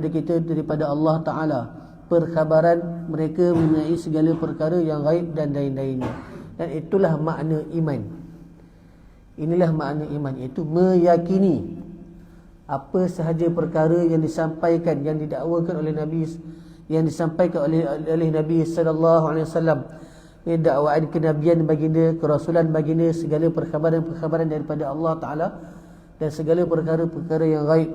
kepada kita daripada Allah Ta'ala perkhabaran mereka mengenai segala perkara yang gaib dan lain-lainnya. Dan itulah makna iman. Inilah makna iman, iaitu meyakini apa sahaja perkara yang disampaikan, yang didakwakan oleh Nabi, yang disampaikan oleh Nabi sallallahu alaihi wasallam, dakwaan kenabian baginda, kerasulan baginda, segala perkhabaran-perkhabaran daripada Allah Ta'ala dan segala perkara-perkara yang gaib.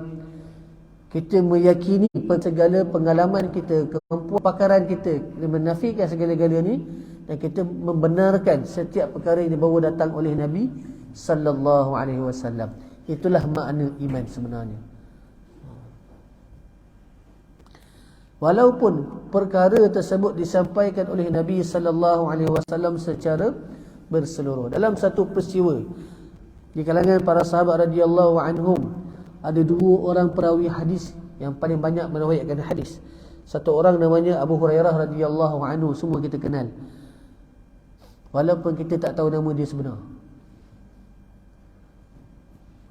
Kita meyakini segala pengalaman kita, kemampuan pakaran kita, menafikan segala-galanya dan kita membenarkan setiap perkara yang dibawa datang oleh Nabi sallallahu alaihi wasallam. Itulah makna iman sebenarnya. Walaupun perkara tersebut disampaikan oleh Nabi sallallahu alaihi wasallam secara berseluruh. Dalam satu peristiwa di kalangan para sahabat radhiyallahu anhum, ada dua orang perawi hadis yang paling banyak meriwayatkan hadis. Satu orang namanya Abu Hurairah radhiyallahu anhu, semua kita kenal. Walaupun kita tak tahu nama dia sebenar.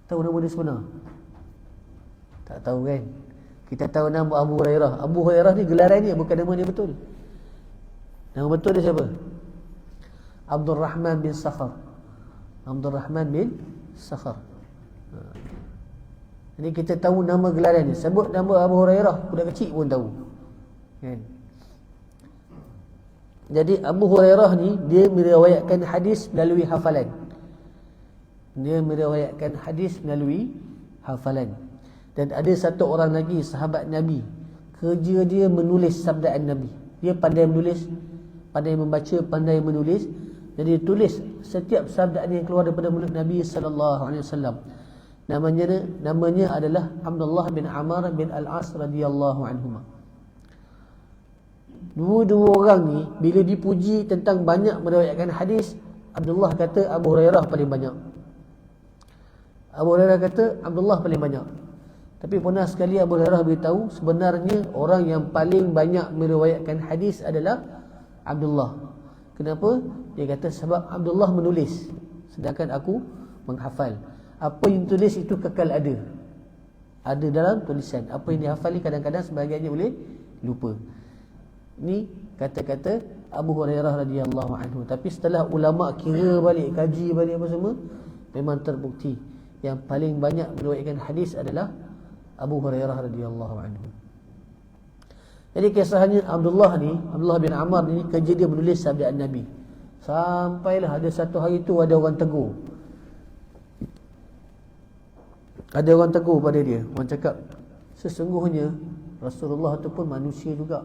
Tahu nama dia sebenar? Tak tahu kan? Kita tahu nama Abu Hurairah. Abu Hurairah ni gelaran dia, bukan nama dia betul. Nama betul dia siapa? Abdul Rahman bin Sakhar. Abdul Rahman bin Sakhar. Jadi kita tahu nama gelaran dia. Sebut nama Abu Hurairah, budak kecil pun tahu kan? Jadi Abu Hurairah ni dia meriwayatkan hadis melalui hafalan. Dia meriwayatkan hadis melalui hafalan. Dan ada satu orang lagi sahabat Nabi, kerja dia menulis sabdaan Nabi. Dia pandai menulis, pandai membaca, pandai menulis. Jadi dia tulis setiap sabdaan yang keluar daripada mulut Nabi sallallahu alaihi wasallam. Namanya adalah Abdullah bin Amr bin Al-As radhiyallahu anhuma. Dua-dua orang ni bila dipuji tentang banyak meriwayatkan hadis, Abdullah kata Abu Hurairah paling banyak. Abu Hurairah kata Abdullah paling banyak. Tapi pernah sekali Abu Hurairah beritahu sebenarnya orang yang paling banyak meriwayatkan hadis adalah Abdullah. Kenapa? Dia kata sebab Abdullah menulis sedangkan aku menghafal. Apa yang tulis itu kekal ada. Ada dalam tulisan. Apa yang dihafal ni kadang-kadang sebahagiannya boleh lupa. Ni kata-kata Abu Hurairah radhiyallahu anhu. Tapi setelah ulama kira balik, kaji balik apa semua, memang terbukti yang paling banyak meriwayatkan hadis adalah Abu Hurairah radhiyallahu anhu. Jadi kisahnya Abdullah bin Amr ni kerja dia menulis sabdaan Nabi. Sampailah ada satu hari tu ada orang tegur. Ada orang tegur pada dia. Orang cakap, sesungguhnya Rasulullah tu pun manusia juga.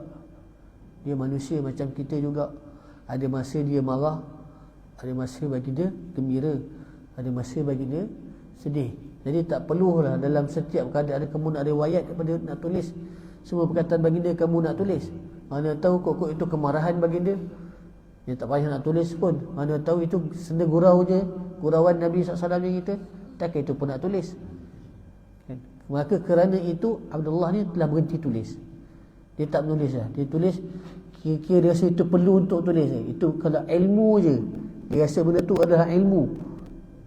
Dia manusia macam kita juga. Ada masa dia marah, ada masa bagi dia gembira, ada masa bagi dia sedih. Jadi tak perlulah dalam setiap keadaan kamu nak riwayat daripada nak tulis semua perkataan baginda kamu nak tulis. Mana tahu kok itu kemarahan baginda. Dia tak payah nak tulis pun. Mana tahu itu senda gurau je, gurauan Nabi SAW yang kita. Tak itu pun nak tulis. Maka kerana itu Abdullah ni telah berhenti tulis. Dia tak menulis lah. Dia tulis kira-kira dia rasa itu perlu untuk tulis. Itu kalau ilmu je, dia rasa benda tu adalah ilmu,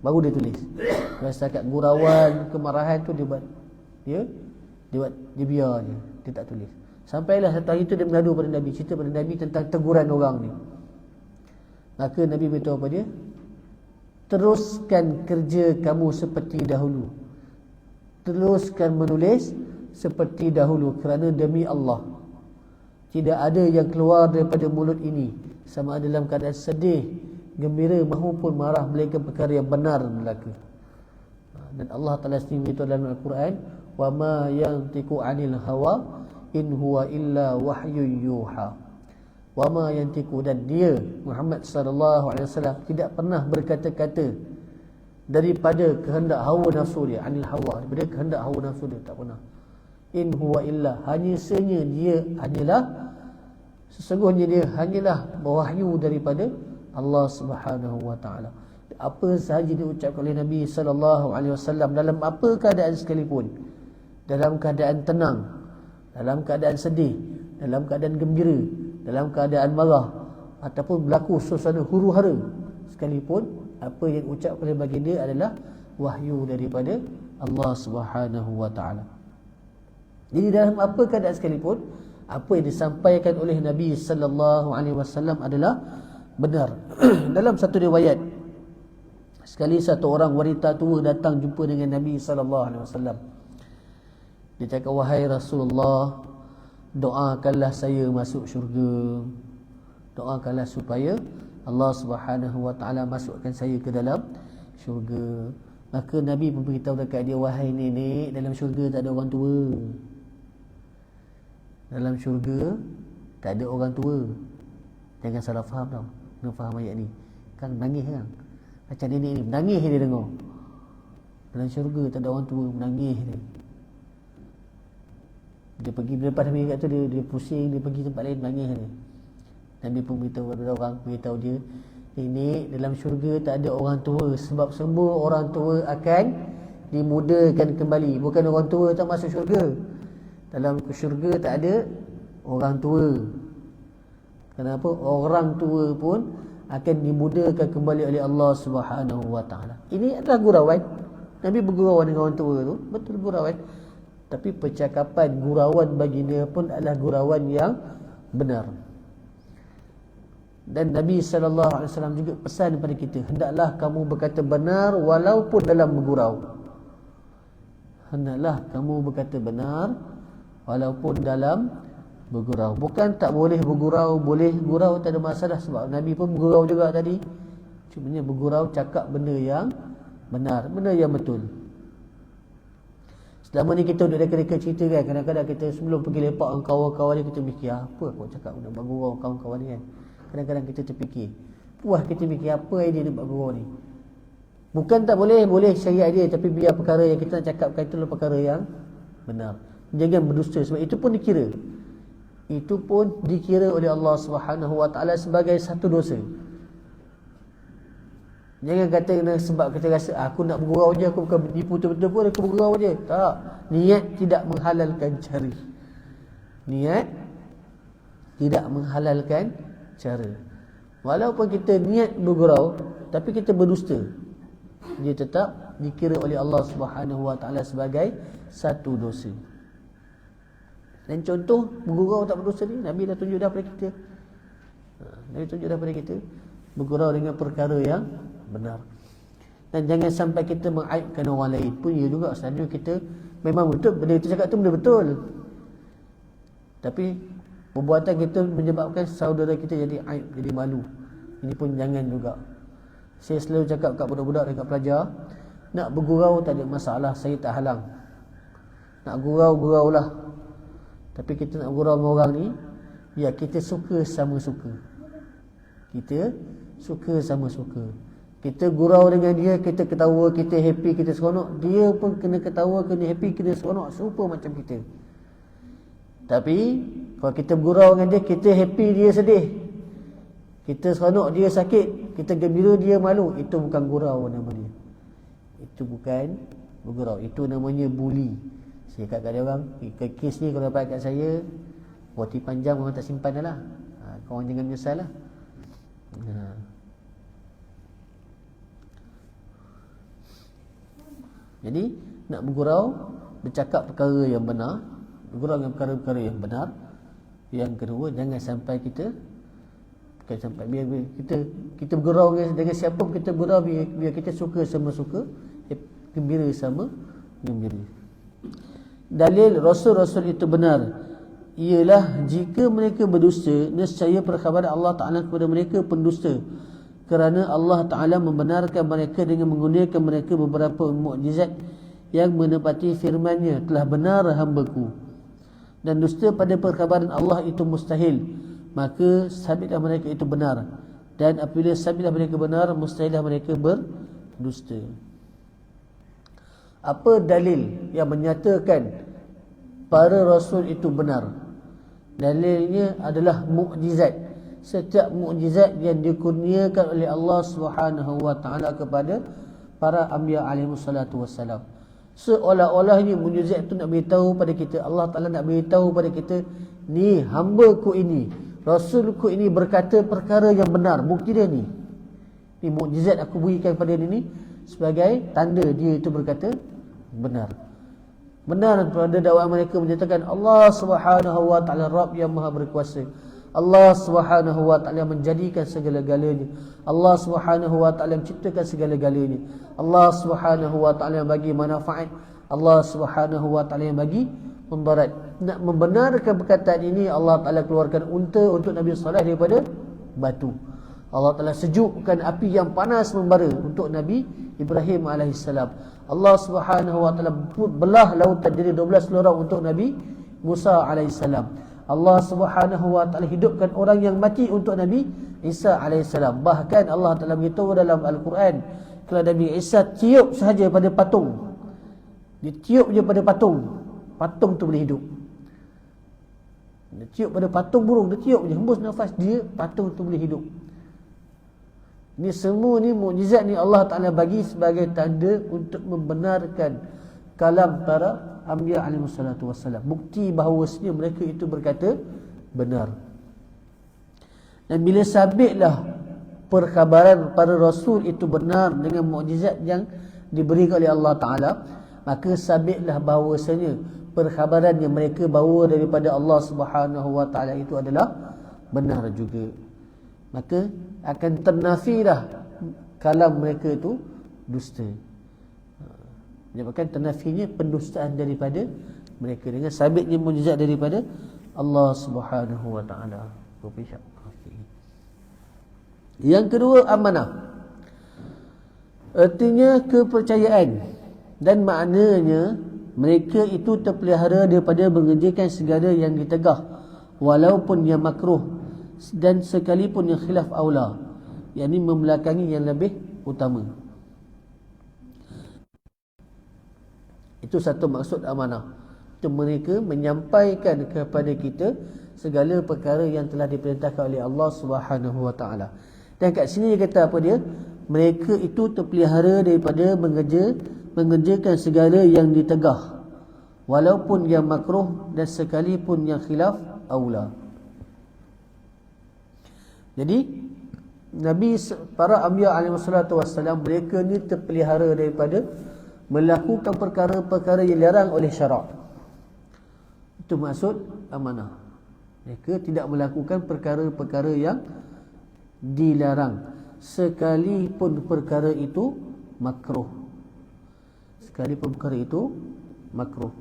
baru dia tulis. Kalau setakat gurauan, kemarahan tu dia biar je. Dia tak tulis. Sampailah satu hari tu dia mengadu pada Nabi, cerita pada Nabi tentang teguran orang ni. Maka Nabi beritahu apa dia? Teruskan kerja kamu seperti dahulu. Teruskan menulis seperti dahulu, kerana demi Allah tidak ada yang keluar daripada mulut ini sama ada dalam keadaan sedih, gembira maupun marah, melainkan perkara yang benar berlaku. Dan Allah Ta'ala sendiri itu dalam Al-Quran, wa ma yantiqu 'anil hawa in huwa illa wahyun yuha. Wa ma yantiqu, dan dia Muhammad sallallahu alaihi wasallam tidak pernah berkata-kata daripada kehendak hawa nafsu dia, anil hawa, daripada kehendak hawa nafsu dia, tak pernah. In huwa illa, sesungguhnya dia hanyalah wahyu daripada Allah Subhanahu wa taala. Apa sahaja diucapkan oleh Nabi sallallahu alaihi wasallam dalam apa keadaan sekalipun, dalam keadaan tenang, dalam keadaan sedih, dalam keadaan gembira, dalam keadaan marah, ataupun berlaku suasana huru-hara sekalipun, apa yang ucapkan oleh baginda adalah wahyu daripada Allah Subhanahu wa taala. Jadi dalam apa keadaan sekalipun, apa yang disampaikan oleh Nabi sallallahu alaihi wasallam adalah benar. Dalam satu riwayat, sekali satu orang wanita tua datang jumpa dengan Nabi sallallahu alaihi wasallam. Dia cakap, "Wahai Rasulullah, doakanlah saya masuk syurga. Doakanlah supaya Allah Subhanahu wa taala masukkan saya ke dalam syurga." Maka Nabi memberitahu dekat dia, "Wahai nenek, dalam syurga tak ada orang tua. Dalam syurga tak ada orang tua." Jangan salah faham tau. Kena faham ayat ni. Kan menangis kan. Macam nenek ni menangis dia dengar. Dalam syurga tak ada orang tua, menangis dia. Dia pergi lepas Nabi kat tu, dia pusing, dia pergi tempat lain, menangis dia. Nabi pun beritahu kepada orang, beritahu dia, "Nenek, dalam syurga tak ada orang tua, sebab semua orang tua akan dimudahkan kembali." Bukan orang tua tak masuk syurga. Dalam syurga tak ada orang tua. Kenapa? Orang tua pun akan dimudahkan kembali oleh Allah Subhanahu wa taala. Ini adalah gurauan. Nabi bergurauan dengan orang tua tu, betul gurauan. Tapi percakapan gurauan baginda pun adalah gurauan yang benar. Dan Nabi SAW juga pesan kepada kita, hendaklah kamu berkata benar walaupun dalam bergurau. Hendaklah kamu berkata benar walaupun dalam bergurau. Bukan tak boleh bergurau, boleh gurau, tak ada masalah. Sebab Nabi pun bergurau juga tadi. Cumanya bergurau, cakap benda yang benar, benda yang betul. Selama ni kita duduk dekat-dekat cerita kan, kadang-kadang kita sebelum pergi lepak dengan kawan-kawan ni, kita fikir, apa aku cakap nak bergurau kawan-kawan ni kan. Kadang-kadang kita terfikir, puas kita fikir apa idea dia buat gurau ni. Bukan tak boleh, boleh syariat dia, tapi biar perkara yang kita nak cakapkan itu adalah perkara yang benar. Jangan berdusta, sebab itu pun dikira. Itu pun dikira oleh Allah Subhanahu wa taala sebagai satu dosa. Jangan kata sebab kita rasa aku nak bergurau je, aku bukan menipu betul-betul pun, aku bergurau je. Tak. Niat tidak menghalalkan cara. Niat tidak menghalalkan cara. Walaupun kita niat bergurau, tapi kita berdusta, dia tetap dikira oleh Allah Subhanahu wa taala sebagai satu dosa. Dan contoh bergurau tak berdosa ni, Nabi dah tunjuk dah pada kita. Nabi tunjuk dah pada kita bergurau dengan perkara yang benar. Dan jangan sampai kita mengaibkan orang lain pun ya juga. Sebenarnya kita memang betul, benda itu cakap tu benda betul, tapi perbuatan kita menyebabkan saudara kita jadi aib, jadi malu. Ini pun jangan juga. Saya selalu cakap kat budak-budak dan kat pelajar, nak bergurau tak ada masalah, saya tak halang. Nak gurau-guraulah. Tapi kita nak gurau dengan orang ni, ya kita suka sama suka. Kita suka sama suka. Kita gurau dengan dia, kita ketawa, kita happy, kita seronok. Dia pun kena ketawa, kena happy, kena seronok, serupa macam kita. Tapi kalau kita bergurau dengan dia, kita happy, dia sedih. Kita seronok, dia sakit. Kita gembira, dia malu. Itu bukan gurau nama dia. Itu bukan bergurau. Itu namanya bully. Saya kat dia orang, kes ni kalau dapat kat saya, roti panjang orang tak simpan dah lah. Korang jangan menyesal lah. Jadi nak bergurau, bercakap perkara yang benar, bergurau dengan perkara-perkara yang benar. Yang kedua, jangan sampai kita biar kita bergurau dengan siapa pun kita bergurau, biar kita suka sama suka, gembira sama gembira. Dalil Rasul-Rasul itu benar ialah jika mereka berdusta, nescaya perkhabaran Allah Ta'ala kepada mereka pendusta, kerana Allah Ta'ala membenarkan mereka dengan menggunakan mereka beberapa mukjizat yang menepati firman-Nya, telah benar hamba-Ku. Dan dusta pada perkhabaran Allah itu mustahil, maka sabitlah mereka itu benar. Dan apabila sabitlah mereka benar, mustahillah mereka berdusta. Apa dalil yang menyatakan para rasul itu benar? Dalilnya adalah mukjizat. Setiap mukjizat yang dikurniakan oleh Allah Subhanahu wa taala kepada para anbiya alaihi salatu wassalam. Seolah-olahnya mukjizat itu nak beritahu pada kita, Allah Taala nak beritahu pada kita, ni hamba-Ku ini, rasul-Ku ini berkata perkara yang benar, bukti dia ni. Ni mukjizat aku berikan kepada dia ni sebagai tanda dia itu berkata benar. Benar pada dakwaan mereka menyatakan Allah Subhanahu wa taala Rabb yang Maha berkuasa. Allah Subhanahu wa taala menjadikan segala-galanya. Allah Subhanahu wa taala menciptakan segala-galanya. Allah Subhanahu wa taala yang bagi manfaat. Allah Subhanahu wa taala yang bagi mudarat. Nak membenarkan perkataan ini, Allah taala keluarkan unta untuk Nabi Saleh daripada batu. Allah taala sejukkan api yang panas membara untuk Nabi Ibrahim alaihissalam. Allah Subhanahu wa taala belah lautan jadi 12 lorong untuk Nabi Musa alaihissalam. Allah Subhanahu wa taala hidupkan orang yang mati untuk Nabi Isa alaihissalam. Bahkan Allah taala beritahu dalam Al-Quran, kalau Nabi Isa tiup sahaja pada patung, dia tiup je pada patung, patung tu boleh hidup. Dia tiup pada patung burung, dia tiup je, hembus nafas dia, patung tu boleh hidup. Ni semua ni mukjizat ni Allah Ta'ala bagi sebagai tanda untuk membenarkan kalam para Anbiya alaihi salatu wassalam. Bukti bahawasanya mereka itu berkata benar. Dan bila sabitlah perkhabaran para Rasul itu benar dengan mukjizat yang diberikan oleh Allah Ta'ala, maka sabitlah bahawasanya perkhabaran yang mereka bawa daripada Allah Subhanahu wa Ta'ala itu adalah benar juga. Maka akan ternafilah kalam mereka itu dusta. Menyebabkan ternafinya pendustaan daripada mereka dengan sabitnya mukjizat daripada Allah Subhanahu wa taala. Yang kedua, amanah. Artinya kepercayaan, dan maknanya mereka itu terpelihara daripada mengerjakan segala yang ditegah walaupun yang makruh, dan sekalipun yang khilaf aula, yakni membelakangi yang lebih utama. Itu satu maksud amanah. Itu mereka menyampaikan kepada kita segala perkara yang telah diperintahkan oleh Allah Subhanahu wa taala. Dan kat sini dia kata apa dia? Mereka itu terpelihara daripada mengerjakan segala yang ditegah walaupun yang makruh, dan sekalipun yang khilaf aula. Jadi Nabi, para Anbiya alaihi salatu wassalam, mereka ni terpelihara daripada melakukan perkara-perkara yang dilarang oleh syarak. Itu maksud amanah. Mereka tidak melakukan perkara-perkara yang dilarang, sekalipun perkara itu makruh. Sekalipun perkara itu makruh.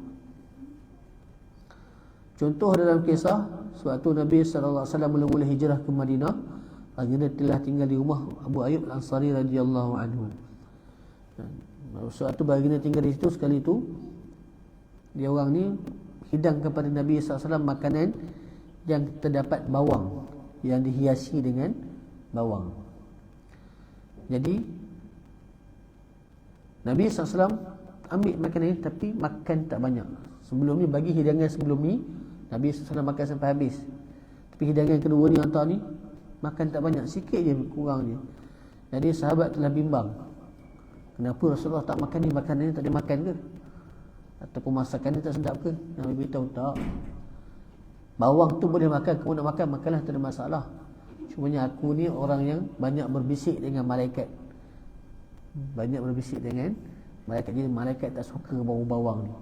Contoh dalam kisah suatu Nabi sallallahu alaihi wasallam mula-mula hijrah ke Madinah, baginda telah tinggal di rumah Abu Ayyub Al-Ansari radhiyallahu anhu. Suatu baginda tinggal di situ, sekali itu dia orang ni hidang kepada Nabi sallallahu alaihi wasallam makanan yang terdapat bawang, yang dihiasi dengan bawang. Jadi Nabi sallallahu alaihi wasallam ambil makanan ini, tapi makan tak banyak. Sebelum ni, bagi hidangan sebelum ni, Nabi SAW makan sampai habis. Tapi hidangan kedua ni, hantar ni, makan tak banyak, sikit je, kurang je. Jadi sahabat telah bimbang, kenapa Rasulullah tak makan ni, makanan ni tak dimakan ke? Ataupun masakan ni tak sedap ke? Nabi beritahu tak, bawang tu boleh makan, kamu nak makan, makanlah, tak ada masalah. Cumanya aku ni orang yang banyak berbisik dengan malaikat. Banyak berbisik dengan malaikat, jadi malaikat tak suka bau bawang ni,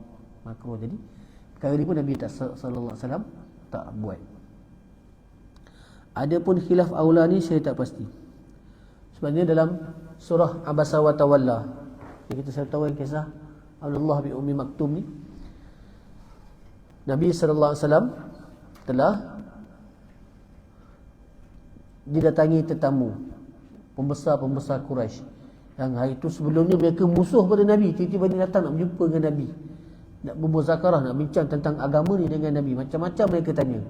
makruh. Jadi perkara ni pun Nabi sallallahu alaihi wasallam tak buat. Adapun khilaf aula ni saya tak pasti. Sebenarnya dalam surah Abasa wa Tawalla, kita saya tahu kisah Abdullah bin Ummi Maktum ni, Nabi sallallahu alaihi wasallam telah didatangi tetamu pembesar-pembesar Quraisy. Yang hari itu sebelumnya mereka musuh pada Nabi, tiba-tiba dia datang nak berjumpa dengan Nabi, nak bermuzakarah, nak bincang tentang agama ni dengan Nabi. Macam-macam mereka tanya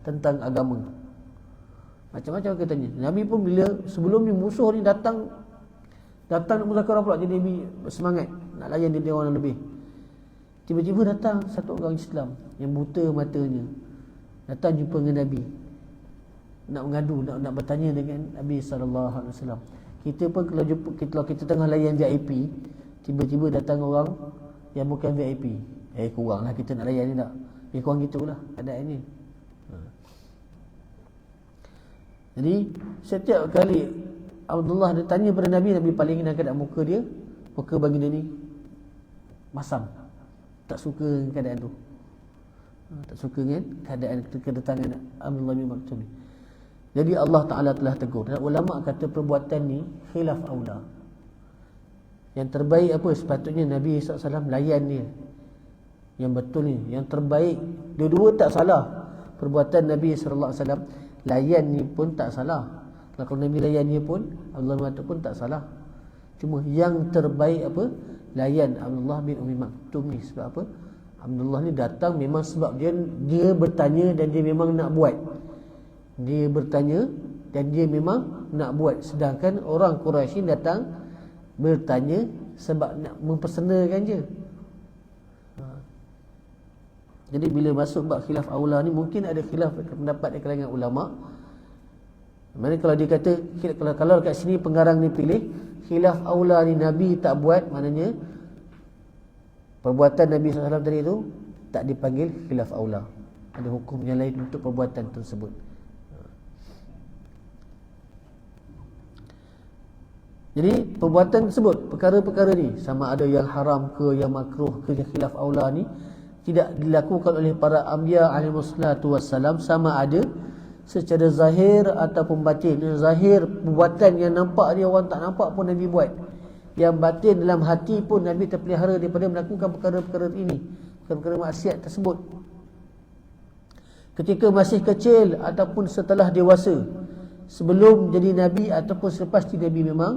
tentang agama, macam-macam mereka tanya. Nabi pun bila sebelum ni musuh ni datang nak muzakarah pula, jadi Nabi semangat nak layan dia orang lebih. Tiba-tiba datang satu orang Islam yang buta matanya, datang jumpa dengan Nabi, nak mengadu, nak bertanya dengan Nabi sallallahu alaihi wasallam. Kita pun kalau jumpa, kalau kita tengah layan VIP, tiba-tiba datang orang yang bukan VIP, kuranglah kita nak layan ni tak? Kurang gitulah keadaan ni. Jadi setiap kali Abdullah dia tanya pada Nabi, Nabi palingin keadaan muka dia, muka baginda ni masam, tak suka dengan keadaan tu. Tak suka dengan keadaan kedatangan Abdullah bin Maktum ni. Jadi Allah Ta'ala telah tegur. Dan ulama' kata perbuatan ni khilaf aula. Yang terbaik apa? Sepatutnya Nabi SAW layan dia. Yang betul ni, yang terbaik. Dua-dua tak salah. Perbuatan Nabi SAW layan ni pun tak salah. Kalau Nabi layan dia pun, Abdullah bin Maktum pun tak salah. Cuma yang terbaik apa? Layan Abdullah bin Umi Maktum ni. Sebab apa? Abdullah ni datang memang sebab dia bertanya dan dia memang nak buat. Dia bertanya dan dia memang nak buat. Sedangkan orang Quraisy datang bertanya sebab nak mempersenakan je. Jadi bila masuk bab khilaf aula ni, mungkin ada khilaf pendapat di kalangan ulama'. Mana kalau dia kata, kalau kat sini pengarang ni pilih khilaf aula ni Nabi tak buat, maknanya perbuatan Nabi SAW tadi tu tak dipanggil khilaf aula. Ada hukum yang lain untuk perbuatan tersebut. Jadi perbuatan tersebut, perkara-perkara ni, sama ada yang haram ke, yang makruh ke, yang khilaf aula ni, tidak dilakukan oleh para anbiya alaihissalatu wassalam, sama ada secara zahir ataupun batin. Yang zahir, perbuatan yang nampak dia, orang tak nampak pun Nabi buat. Yang batin dalam hati pun Nabi terpelihara daripada melakukan perkara-perkara ini, perkara-perkara maksiat tersebut. Ketika masih kecil ataupun setelah dewasa, sebelum jadi Nabi ataupun selepas jadi Nabi, memang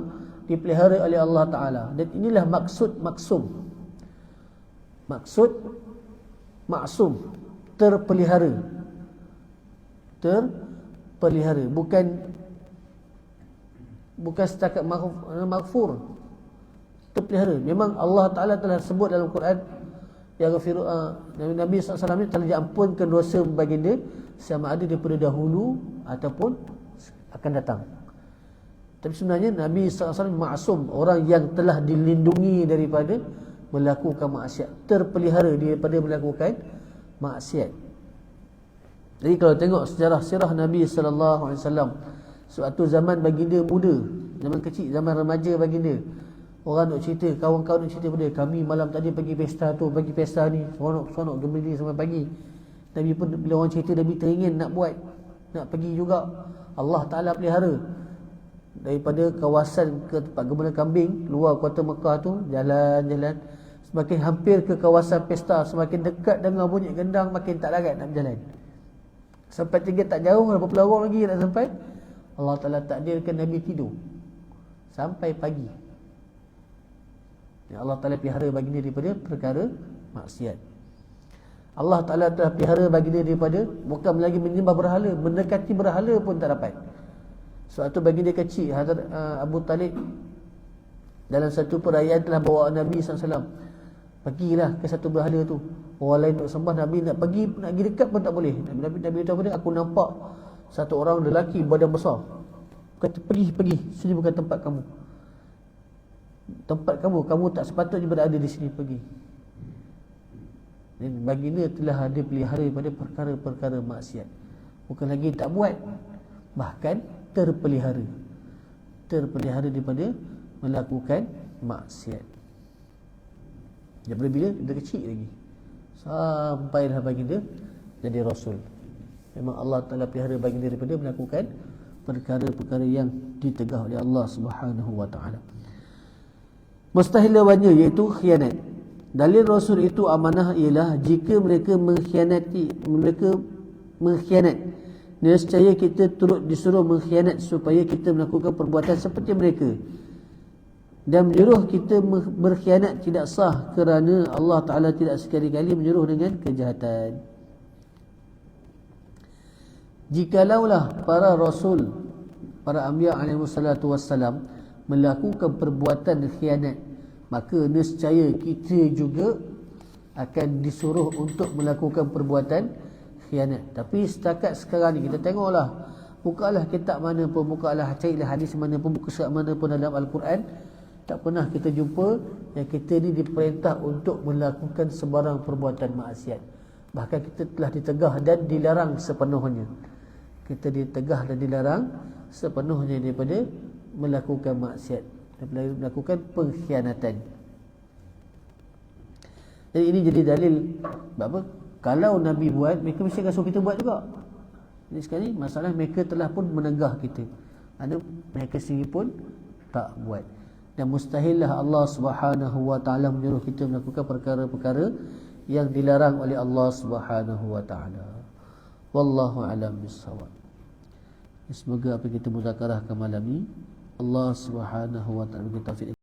dipelihara oleh Allah Ta'ala. Dan inilah maksud maksum. Maksud maksum, terpelihara. Terpelihara, bukan setakat maghfur, terpelihara. Memang Allah Ta'ala telah sebut dalam Quran, ya ghafiru, Nabi SAW ni telah diampunkan dosa baginda sama ada daripada dahulu ataupun akan datang. Tapi sebenarnya Nabi SAW maksum, orang yang telah dilindungi daripada melakukan maksiat, terpelihara daripada melakukan maksiat. Jadi kalau tengok sejarah sirah Nabi SAW, suatu zaman baginda muda, zaman kecil, zaman remaja baginda, orang nak cerita, kawan-kawan nak cerita pada kami malam tadi pergi pesta tu, pergi pesta ni, seronok gembira sampai pagi. Nabi pun bila orang cerita, Nabi teringin nak buat, nak pergi juga. Allah Ta'ala pelihara daripada kawasan ke tempat gembala kambing luar kota Mekah tu, jalan-jalan semakin hampir ke kawasan pesta, semakin dekat dengan bunyi gendang, makin tak larat nak berjalan. Sampai tinggal tak jauh, berapa lorong lagi nak sampai. Allah Ta'ala takdirkan Nabi tidur sampai pagi. Ya, Allah Ta'ala pelihara baginda daripada perkara maksiat. Allah Ta'ala telah pelihara baginda daripada bukan lagi menyembah berhala, mendekati berhala pun tak dapat. Suatu baginda kecil, Hazrat Abu Talib dalam satu perayaan telah bawa Nabi SAW, pergilah ke satu berhala tu. Orang lain nak sembah, Nabi nak pergi dekat pun tak boleh. Nabi tahu pada aku nampak satu orang lelaki badan besar. Kata pergi, sini bukan tempat kamu. Tempat kamu tak sepatutnya berada di sini, pergi. Dan baginda telah ada pelihara daripada perkara-perkara maksiat. Bukan lagi tak buat, bahkan terpelihara daripada melakukan maksiat. Daripada bila? Dia kecil lagi, sampailah baginda jadi Rasul. Memang Allah Ta'ala pelihara baginda daripada melakukan perkara-perkara yang ditegah oleh Allah Subhanahu Wa Ta'ala. Mustahil lawannya iaitu khianat. Dalil Rasul itu amanah ialah jika mereka mengkhianat, nescaya kita turut disuruh mengkhianat supaya kita melakukan perbuatan seperti mereka. Dan menyuruh kita berkhianat tidak sah kerana Allah Ta'ala tidak sekali-kali menyuruh dengan kejahatan. Jikalaulah para Rasul, para Anbiya alaihissalatu wassalam melakukan perbuatan khianat, maka nescaya kita juga akan disuruh untuk melakukan perbuatan khianat. Tapi setakat sekarang ni kita tengoklah, bukalah kitab mana pun, bukalah carilah hadis mana pun, buka surat mana pun dalam Al-Quran, tak pernah kita jumpa yang kita ni diperintah untuk melakukan sebarang perbuatan maksiat. Bahkan kita telah ditegah dan dilarang sepenuhnya. Kita ditegah dan dilarang sepenuhnya daripada melakukan maksiat, daripada melakukan pengkhianatan. Jadi ini jadi dalil apa? Kalau Nabi buat, mereka mesti akan suruh kita buat juga. Jadi sekali masalah mereka telah pun menegah kita. Ada mereka sendiri pun tak buat. Dan mustahillah Allah Subhanahu wa taala menyuruh kita melakukan perkara-perkara yang dilarang oleh Allah Subhanahu wa taala. Wallahu a'lam bissawab. Semoga apa yang kita muzakarahkan malam ini Allah Subhanahu wa taala beri taufik